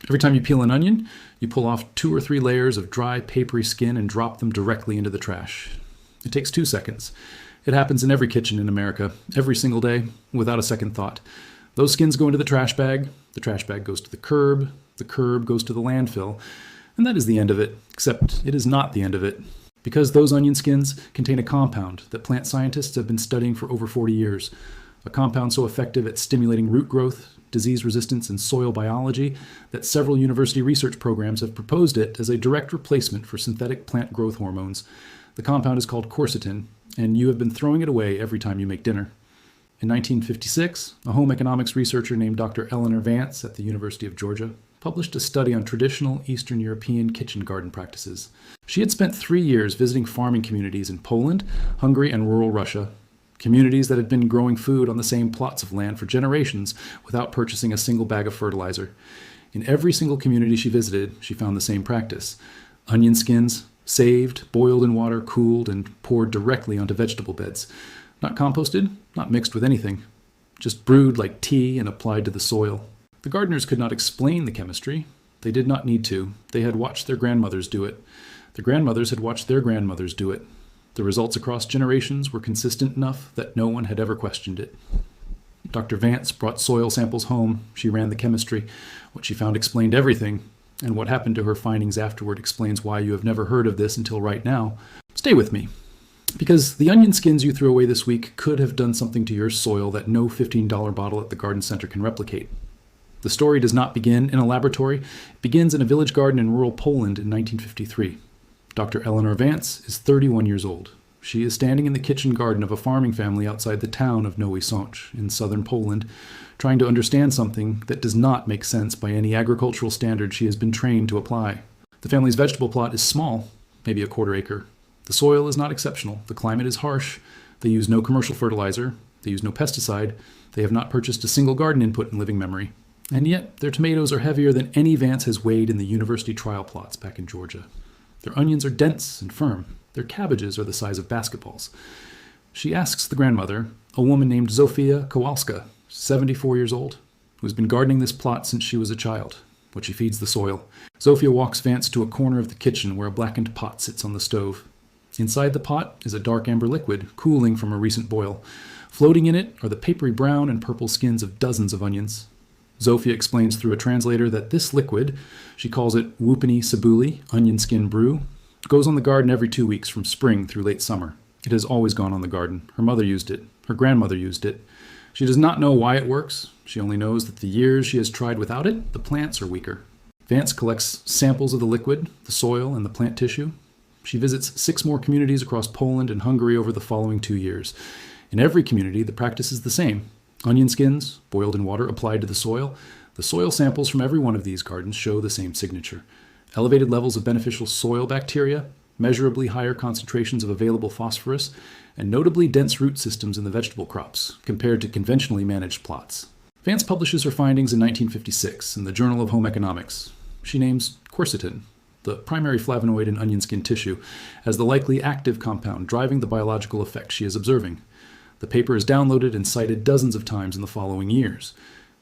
Every time you peel an onion, you pull off 2 or 3 layers of dry, papery skin and drop them directly into the trash. It takes 2 seconds. It happens in every kitchen in America, every single day, without a second thought. Those skins go into the trash bag goes to the curb goes to the landfill, and that is the end of it, except it is not the end of it. Because those onion skins contain a compound that plant scientists have been studying for over 40 years, a compound so effective at stimulating root growth, disease resistance, and soil biology that several university research programs have proposed it as a direct replacement for synthetic plant growth hormones. The compound is called quercetin, and you have been throwing it away every time you make dinner. In 1956, a home economics researcher named Dr. Eleanor Vance at the University of Georgia published a study on traditional Eastern European kitchen garden practices. She had spent 3 years visiting farming communities in Poland, Hungary, and rural Russia, communities that had been growing food on the same plots of land for generations without purchasing a single bag of fertilizer. In every single community she visited, she found the same practice. Onion skins, saved, boiled in water, cooled, and poured directly onto vegetable beds. Not composted, not mixed with anything, just brewed like tea and applied to the soil. The gardeners could not explain the chemistry. They did not need to. They had watched their grandmothers do it. The grandmothers had watched their grandmothers do it. The results across generations were consistent enough that no one had ever questioned it. Dr. Vance brought soil samples home. She ran the chemistry. What she found explained everything, and what happened to her findings afterward explains why you have never heard of this until right now. Stay with me, because the onion skins you threw away this week could have done something to your soil that no $15 bottle at the garden center can replicate. The story does not begin in a laboratory. It begins in a village garden in rural Poland in 1953. Dr. Eleanor Vance is 31 years old. She is standing in the kitchen garden of a farming family outside the town of Nowy Sącz in southern Poland, trying to understand something that does not make sense by any agricultural standard she has been trained to apply. The family's vegetable plot is small, maybe a quarter acre. The soil is not exceptional. The climate is harsh. They use no commercial fertilizer. They use no pesticide. They have not purchased a single garden input in living memory. And yet, their tomatoes are heavier than any Vance has weighed in the university trial plots back in Georgia. Their onions are dense and firm. Their cabbages are the size of basketballs. She asks the grandmother, a woman named Zofia Kowalska, 74 years old, who has been gardening this plot since she was a child, what she feeds the soil. Zofia walks Vance to a corner of the kitchen where a blackened pot sits on the stove. Inside the pot is a dark amber liquid, cooling from a recent boil. Floating in it are the papery brown and purple skins of dozens of onions. Zofia explains through a translator that this liquid, she calls it wupany sabuli, onion skin brew, goes on the garden every 2 weeks from spring through late summer. It has always gone on the garden. Her mother used it. Her grandmother used it. She does not know why it works. She only knows that the years she has tried without it, the plants are weaker. Vance collects samples of the liquid, the soil, and the plant tissue. She visits 6 more communities across Poland and Hungary over the following 2 years. In every community, the practice is the same. Onion skins, boiled in water, applied to the soil. The soil samples from every one of these gardens show the same signature. Elevated levels of beneficial soil bacteria, measurably higher concentrations of available phosphorus, and notably dense root systems in the vegetable crops, compared to conventionally managed plots. Vance publishes her findings in 1956 in the Journal of Home Economics. She names quercetin, the primary flavonoid in onion skin tissue, as the likely active compound driving the biological effects she is observing. The paper is downloaded and cited dozens of times in the following years.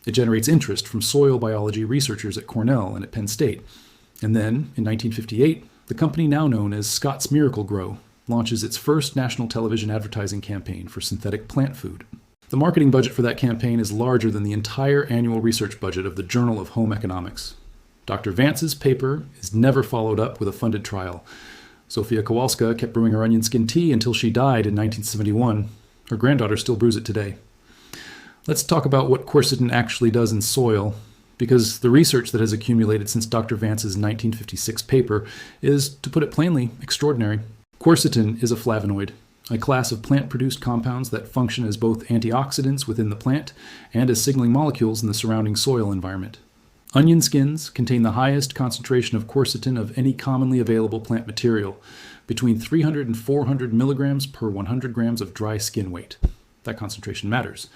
It generates interest from soil biology researchers at Cornell and at Penn State. And then, in 1958, the company now known as Scott's Miracle-Gro launches its first national television advertising campaign for synthetic plant food. The marketing budget for that campaign is larger than the entire annual research budget of the Journal of Home Economics. Dr. Vance's paper is never followed up with a funded trial. Zofia Kowalska kept brewing her onion skin tea until she died in 1971. Her granddaughter still brews it today. Let's talk about what quercetin actually does in soil, because the research that has accumulated since Dr. Vance's 1956 paper is, to put it plainly, extraordinary. Quercetin is a flavonoid, a class of plant-produced compounds that function as both antioxidants within the plant and as signaling molecules in the surrounding soil environment. Onion skins contain the highest concentration of quercetin of any commonly available plant material, between 300 and 400 milligrams per 100 grams of dry skin weight. That concentration matters,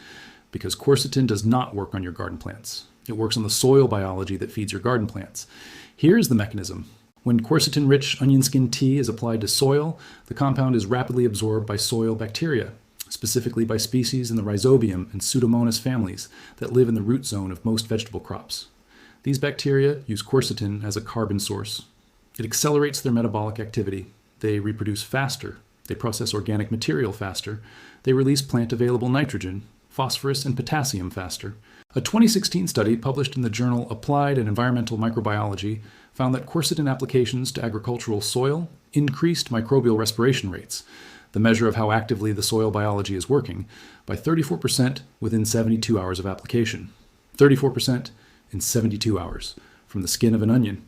because quercetin does not work on your garden plants. It works on the soil biology that feeds your garden plants. Here's the mechanism. When quercetin-rich onion skin tea is applied to soil, the compound is rapidly absorbed by soil bacteria, specifically by species in the Rhizobium and Pseudomonas families that live in the root zone of most vegetable crops. These bacteria use quercetin as a carbon source. It accelerates their metabolic activity. They reproduce faster. They process organic material faster. They release plant-available nitrogen, phosphorus, and potassium faster. A 2016 study published in the journal Applied and Environmental Microbiology found that quercetin applications to agricultural soil increased microbial respiration rates, the measure of how actively the soil biology is working, by 34% within 72 hours of application. 34% in 72 hours from the skin of an onion.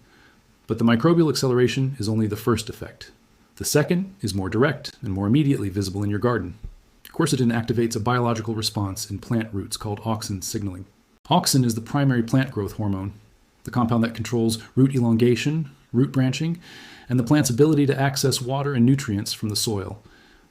But the microbial acceleration is only the first effect. The second is more direct and more immediately visible in your garden. Quercetin activates a biological response in plant roots called auxin signaling. Auxin is the primary plant growth hormone, the compound that controls root elongation, root branching, and the plant's ability to access water and nutrients from the soil.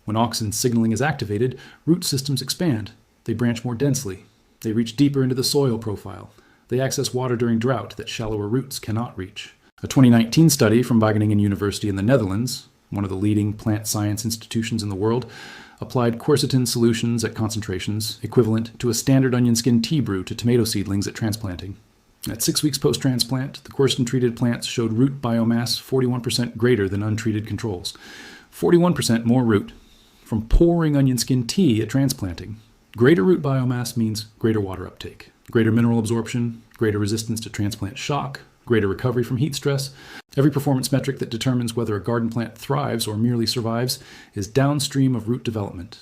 When auxin signaling is activated, root systems expand. They branch more densely. They reach deeper into the soil profile. They access water during drought that shallower roots cannot reach. A 2019 study from Wageningen University in the Netherlands, one of the leading plant science institutions in the world, applied quercetin solutions at concentrations equivalent to a standard onion skin tea brew to tomato seedlings at transplanting. At 6 weeks post-transplant, the quercetin-treated plants showed root biomass 41% greater than untreated controls. 41% more root from pouring onion skin tea at transplanting. Greater root biomass means greater water uptake, greater mineral absorption, greater resistance to transplant shock, greater recovery from heat stress. Every performance metric that determines whether a garden plant thrives or merely survives is downstream of root development.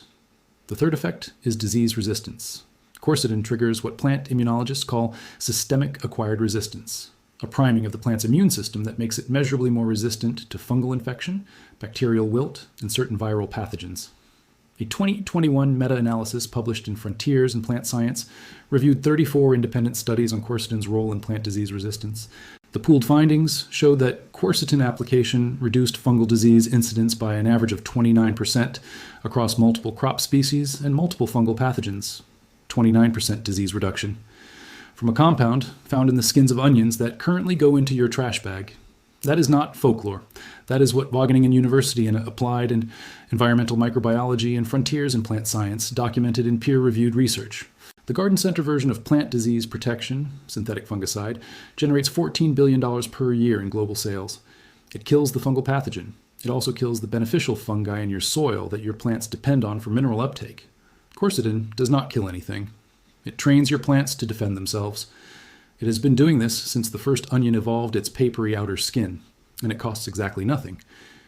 The third effect is disease resistance. Quercetin triggers what plant immunologists call systemic acquired resistance, a priming of the plant's immune system that makes it measurably more resistant to fungal infection, bacterial wilt, and certain viral pathogens. A 2021 meta-analysis published in Frontiers in Plant Science reviewed 34 independent studies on quercetin's role in plant disease resistance. The pooled findings showed that quercetin application reduced fungal disease incidence by an average of 29% across multiple crop species and multiple fungal pathogens. 29% disease reduction. From a compound found in the skins of onions that currently go into your trash bag. That is not folklore. That is what Wageningen University and Applied and Environmental Microbiology and Frontiers in Plant Science documented in peer-reviewed research. The Garden Center version of plant disease protection, synthetic fungicide, generates $14 billion per year in global sales. It kills the fungal pathogen. It also kills the beneficial fungi in your soil that your plants depend on for mineral uptake. Quercetin does not kill anything. It trains your plants to defend themselves. It has been doing this since the first onion evolved its papery outer skin, and it costs exactly nothing.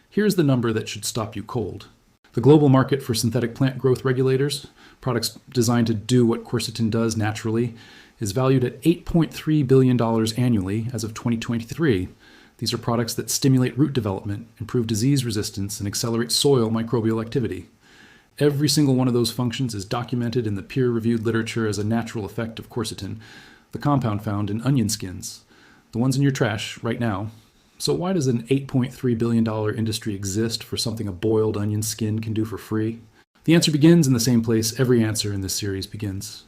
Here's the number that should stop you cold. The global market for synthetic plant growth regulators, products designed to do what quercetin does naturally, is valued at $8.3 billion annually as of 2023. These are products that stimulate root development, improve disease resistance, and accelerate soil microbial activity. Every single one of those functions is documented in the peer-reviewed literature as a natural effect of quercetin, the compound found in onion skins, the ones in your trash right now. So why does an $8.3 billion industry exist for something a boiled onion skin can do for free? The answer begins in the same place every answer in this series begins.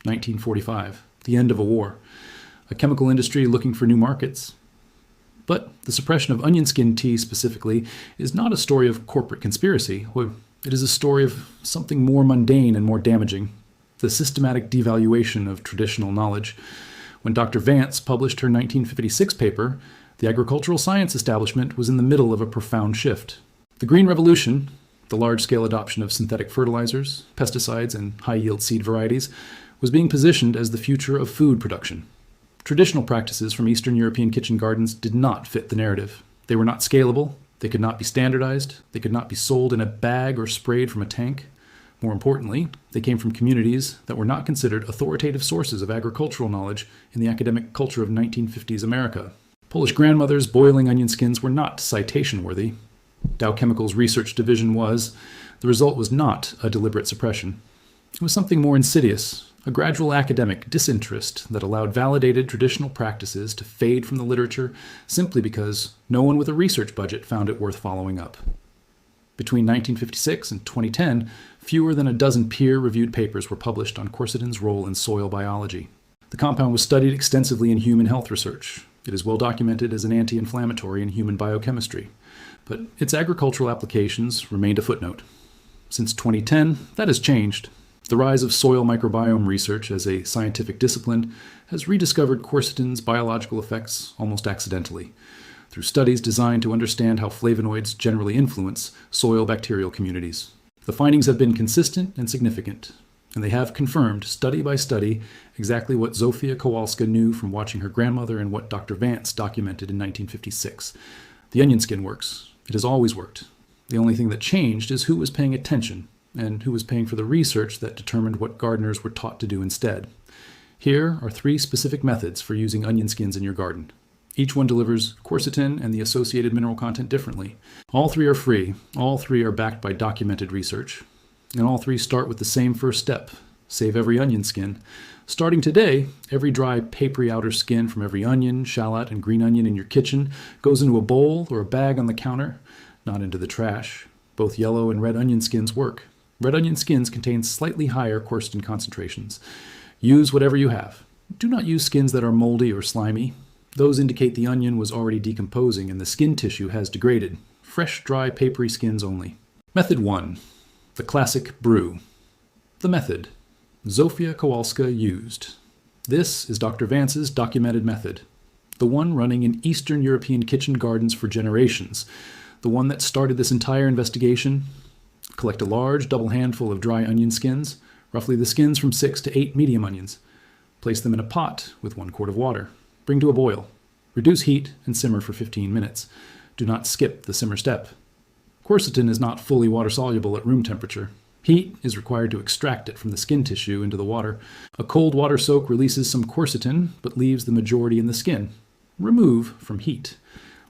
1945, the end of a war. A chemical industry looking for new markets. But the suppression of onion skin tea specifically is not a story of corporate conspiracy. It is a story of something more mundane and more damaging. The systematic devaluation of traditional knowledge. When Dr. Vance published her 1956 paper, the agricultural science establishment was in the middle of a profound shift. The Green Revolution, the large-scale adoption of synthetic fertilizers, pesticides, and high-yield seed varieties, was being positioned as the future of food production. Traditional practices from Eastern European kitchen gardens did not fit the narrative. They were not scalable, they could not be standardized, they could not be sold in a bag or sprayed from a tank. More importantly, they came from communities that were not considered authoritative sources of agricultural knowledge in the academic culture of 1950s America. Polish grandmothers boiling onion skins were not citation-worthy. Dow Chemical's research division was. The result was not a deliberate suppression. It was something more insidious, a gradual academic disinterest that allowed validated traditional practices to fade from the literature simply because no one with a research budget found it worth following up. Between 1956 and 2010, fewer than a dozen peer-reviewed papers were published on quercetin's role in soil biology. The compound was studied extensively in human health research. It is well documented as an anti-inflammatory in human biochemistry. But its agricultural applications remained a footnote. Since 2010, that has changed. The rise of soil microbiome research as a scientific discipline has rediscovered quercetin's biological effects almost accidentally, through studies designed to understand how flavonoids generally influence soil bacterial communities. The findings have been consistent and significant, and they have confirmed, study by study, exactly what Zofia Kowalska knew from watching her grandmother and what Dr. Vance documented in 1956. The onion skin works. It has always worked. The only thing that changed is who was paying attention and who was paying for the research that determined what gardeners were taught to do instead. Here are 3 specific methods for using onion skins in your garden. Each one delivers quercetin and the associated mineral content differently. All 3 are free, all 3 are backed by documented research, and all 3 start with the same first step: save every onion skin. Starting today, every dry papery outer skin from every onion, shallot, and green onion in your kitchen goes into a bowl or a bag on the counter, not into the trash. Both yellow and red onion skins work. Red onion skins contain slightly higher quercetin concentrations. Use whatever you have. Do not use skins that are moldy or slimy. Those indicate the onion was already decomposing and the skin tissue has degraded. Fresh, dry, papery skins only. Method 1. The classic brew. The method Zofia Kowalska used. This is Dr. Vance's documented method, the one running in Eastern European kitchen gardens for generations, the one that started this entire investigation. Collect a large double handful of dry onion skins, roughly the skins from 6 to 8 medium onions. Place them in a pot with 1 quart of water. Bring to a boil. Reduce heat and simmer for 15 minutes. Do not skip the simmer step. Quercetin is not fully water-soluble at room temperature. Heat is required to extract it from the skin tissue into the water. A cold water soak releases some quercetin, but leaves the majority in the skin. Remove from heat.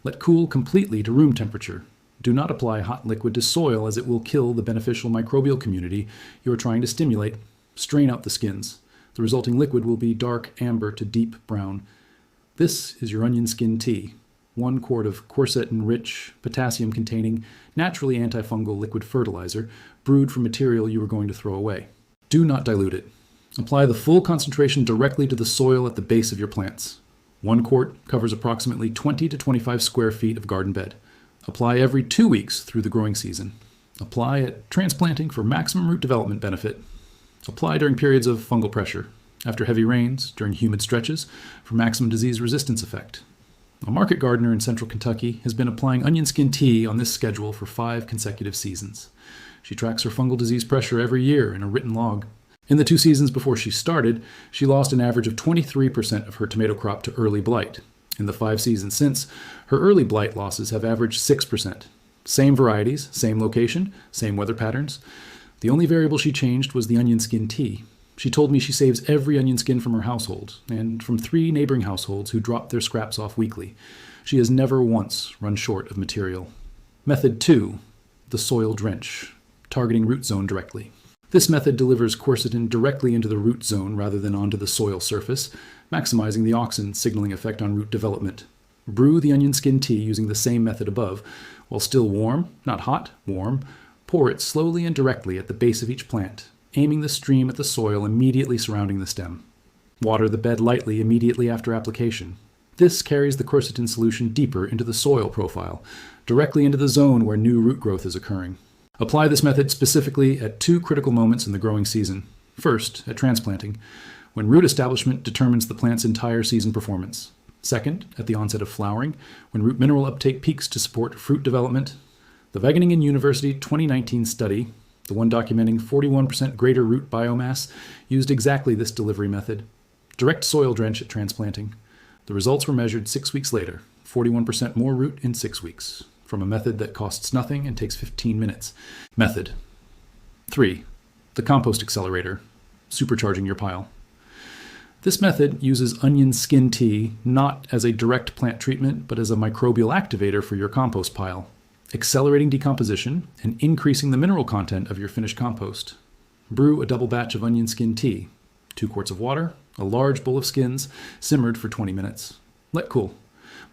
Let cool completely to room temperature. Do not apply hot liquid to soil, as it will kill the beneficial microbial community you are trying to stimulate. Strain out the skins. The resulting liquid will be dark amber to deep brown. This is your onion skin tea. 1 quart of quercetin-rich, potassium-containing, naturally antifungal liquid fertilizer, brewed from material you are going to throw away. Do not dilute it. Apply the full concentration directly to the soil at the base of your plants. 1 quart covers approximately 20 to 25 square feet of garden bed. Apply every 2 weeks through the growing season. Apply at transplanting for maximum root development benefit. Apply during periods of fungal pressure, after heavy rains, during humid stretches, for maximum disease resistance effect. A market gardener in central Kentucky has been applying onion skin tea on this schedule for 5 consecutive seasons. She tracks her fungal disease pressure every year in a written log. In the 2 seasons before she started, she lost an average of 23% of her tomato crop to early blight. In the 5 seasons since, her early blight losses have averaged 6%. Same varieties, same location, same weather patterns. The only variable she changed was the onion skin tea. She told me she saves every onion skin from her household, and from 3 neighboring households who drop their scraps off weekly. She has never once run short of material. Method 2. The soil drench, targeting root zone directly. This method delivers quercetin directly into the root zone rather than onto the soil surface, maximizing the auxin signaling effect on root development. Brew the onion skin tea using the same method above. While still warm, not hot, warm, pour it slowly and directly at the base of each plant, aiming the stream at the soil immediately surrounding the stem. Water the bed lightly immediately after application. This carries the quercetin solution deeper into the soil profile, directly into the zone where new root growth is occurring. Apply this method specifically at 2 critical moments in the growing season. First, at transplanting, when root establishment determines the plant's entire season performance. Second, at the onset of flowering, when root mineral uptake peaks to support fruit development. The Wageningen University 2019 study, the one documenting 41% greater root biomass, used exactly this delivery method. Direct soil drench at transplanting. The results were measured 6 weeks later, 41% more root in 6 weeks, from a method that costs nothing and takes 15 minutes. Method 3. The compost accelerator, supercharging your pile. This method uses onion skin tea not as a direct plant treatment, but as a microbial activator for your compost pile, accelerating decomposition and increasing the mineral content of your finished compost. Brew a double batch of onion skin tea, 2 quarts of water, a large bowl of skins, simmered for 20 minutes. Let cool.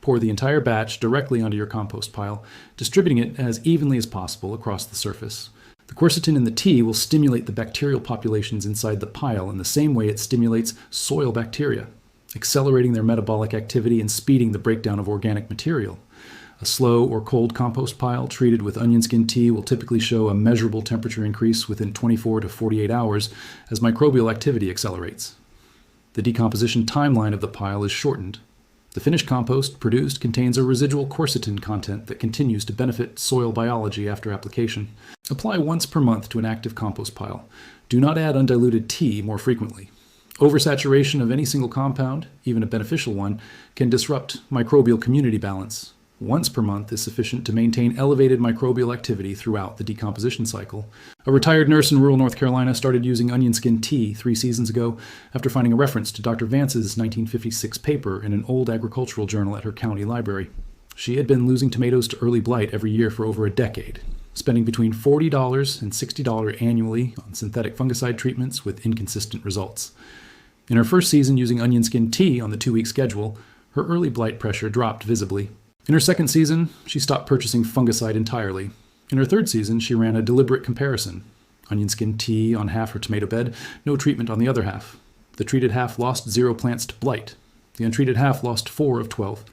Pour the entire batch directly onto your compost pile, distributing it as evenly as possible across the surface. The quercetin in the tea will stimulate the bacterial populations inside the pile in the same way it stimulates soil bacteria, accelerating their metabolic activity and speeding the breakdown of organic material. A slow or cold compost pile treated with onion skin tea will typically show a measurable temperature increase within 24 to 48 hours as microbial activity accelerates. The decomposition timeline of the pile is shortened. The finished compost produced contains a residual quercetin content that continues to benefit soil biology after application. Apply once per month to an active compost pile. Do not add undiluted tea more frequently. Oversaturation of any single compound, even a beneficial one, can disrupt microbial community balance. Once per month is sufficient to maintain elevated microbial activity throughout the decomposition cycle. A retired nurse in rural North Carolina started using onion skin tea 3 seasons ago after finding a reference to Dr. Vance's 1956 paper in an old agricultural journal at her county library. She had been losing tomatoes to early blight every year for over a decade, spending between $40 and $60 annually on synthetic fungicide treatments with inconsistent results. In her first season using onion skin tea on the 2-week schedule, her early blight pressure dropped visibly. In her second season, she stopped purchasing fungicide entirely. In her third season, she ran a deliberate comparison. Onion skin tea on half her tomato bed, no treatment on the other half. The treated half lost 0 plants to blight. The untreated half lost 4 of 12.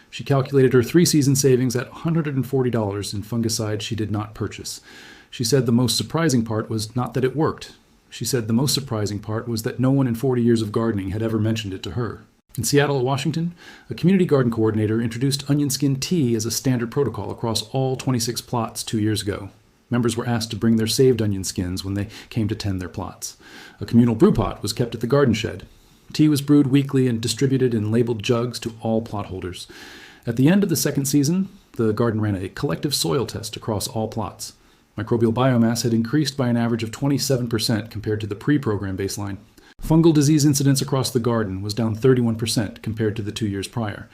She calculated her 3-season savings at $140 in fungicide she did not purchase. She said the most surprising part was not that it worked. She said the most surprising part was that no one in 40 years of gardening had ever mentioned it to her. In Seattle, Washington, a community garden coordinator introduced onion skin tea as a standard protocol across all 26 plots 2 years ago. Members were asked to bring their saved onion skins when they came to tend their plots. A communal brew pot was kept at the garden shed. Tea was brewed weekly and distributed in labeled jugs to all plot holders. At the end of the second season, the garden ran a collective soil test across all plots. Microbial biomass had increased by an average of 27% compared to the pre-program baseline. Fungal disease incidence across the garden was down 31% compared to the 2 years prior.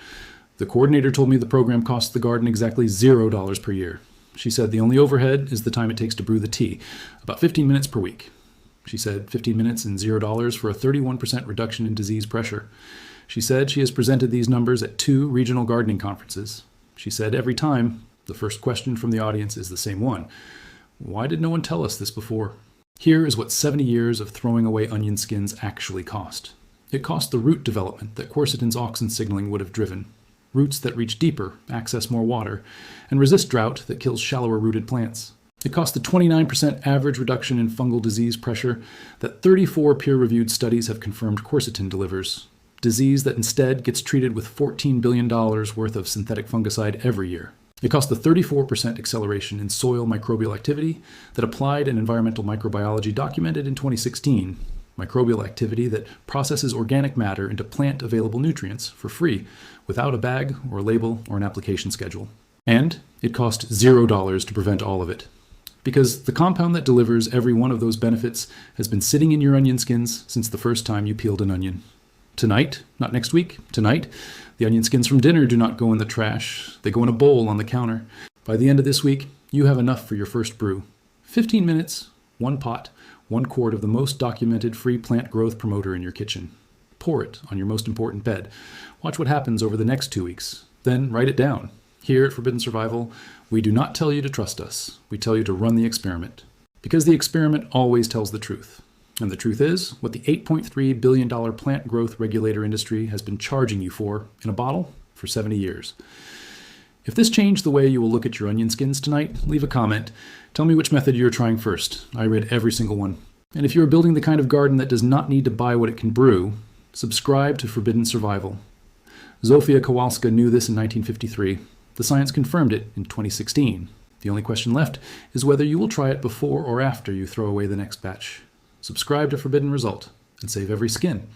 The coordinator told me the program cost the garden exactly $0 per year. She said the only overhead is the time it takes to brew the tea, about 15 minutes per week. She said 15 minutes and $0 for a 31% reduction in disease pressure. She said she has presented these numbers at 2 regional gardening conferences. She said every time, the first question from the audience is the same one. Why did no one tell us this before? Here is what 70 years of throwing away onion skins actually cost. It cost the root development that quercetin's auxin signaling would have driven. Roots that reach deeper, access more water, and resist drought that kills shallower rooted plants. It cost the 29% average reduction in fungal disease pressure that 34 peer-reviewed studies have confirmed quercetin delivers. Disease that instead gets treated with $14 billion worth of synthetic fungicide every year. It cost the 34% acceleration in soil microbial activity that applied and environmental microbiology documented in 2016, microbial activity that processes organic matter into plant-available nutrients for free, without a bag or a label or an application schedule. And it cost $0 to prevent all of it. Because the compound that delivers every one of those benefits has been sitting in your onion skins since the first time you peeled an onion. Tonight, not next week, tonight, the onion skins from dinner do not go in the trash. They go in a bowl on the counter. By the end of this week, you have enough for your first brew. 15 minutes, 1 pot, 1 quart of the most documented free plant growth promoter in your kitchen. Pour it on your most important bed. Watch what happens over the next 2 weeks. Then write it down. Here at Forbidden Survival, we do not tell you to trust us. We tell you to run the experiment. Because the experiment always tells the truth. And the truth is, what the $8.3 billion plant growth regulator industry has been charging you for in a bottle for 70 years. If this changed the way you will look at your onion skins tonight, leave a comment. Tell me which method you're trying first. I read every single one. And if you are building the kind of garden that does not need to buy what it can brew, subscribe to Forbidden Survival. Zofia Kowalska knew this in 1953. The science confirmed it in 2016. The only question left is whether you will try it before or after you throw away the next batch. Subscribe to Forbidden Result and save every skin.